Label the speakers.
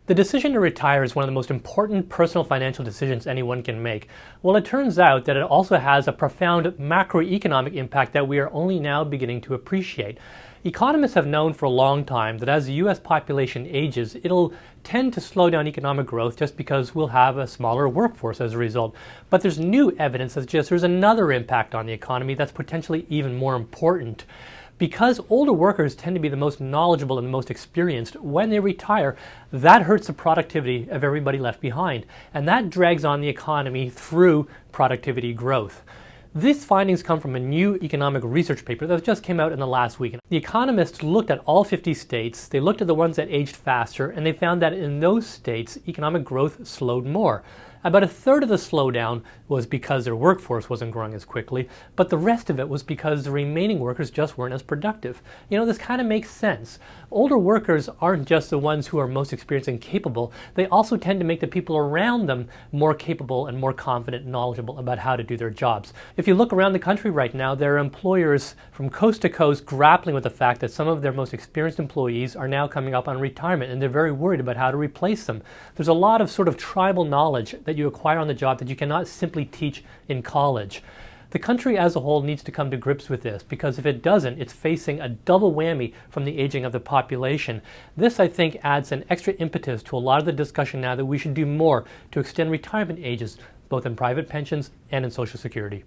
Speaker 1: The decision to retire is one of the most important personal financial decisions anyone can make. Well, it turns out that it also has a profound macroeconomic impact that we are only now beginning to appreciate. Economists have known for a long time that as the US population ages, it'll tend to slow down economic growth just because we'll have a smaller workforce as a result. But there's new evidence that suggests there's another impact on the economy that's potentially even more important. Because older workers tend to be the most knowledgeable and the most experienced, when they retire, that hurts the productivity of everybody left behind. And that drags on the economy through productivity growth. These findings come from a new economic research paper that just came out in the last week. The economists looked at all 50 states, they looked at the ones that aged faster, and they found that in those states, economic growth slowed more. About a third of the slowdown was because their workforce wasn't growing as quickly, but the rest of it was because the remaining workers just weren't as productive. This kind of makes sense. Older workers aren't just the ones who are most experienced and capable, they also tend to make the people around them more capable and more confident and knowledgeable about how to do their jobs. If you look around the country right now, there are employers from coast to coast grappling with the fact that some of their most experienced employees are now coming up on retirement, and they're very worried about how to replace them. There's a lot of sort of tribal knowledge that you acquire on the job that you cannot simply teach in college. The country as a whole needs to come to grips with this, because if it doesn't, it's facing a double whammy from the aging of the population. This, I think, adds an extra impetus to a lot of the discussion now that we should do more to extend retirement ages, both in private pensions and in Social Security.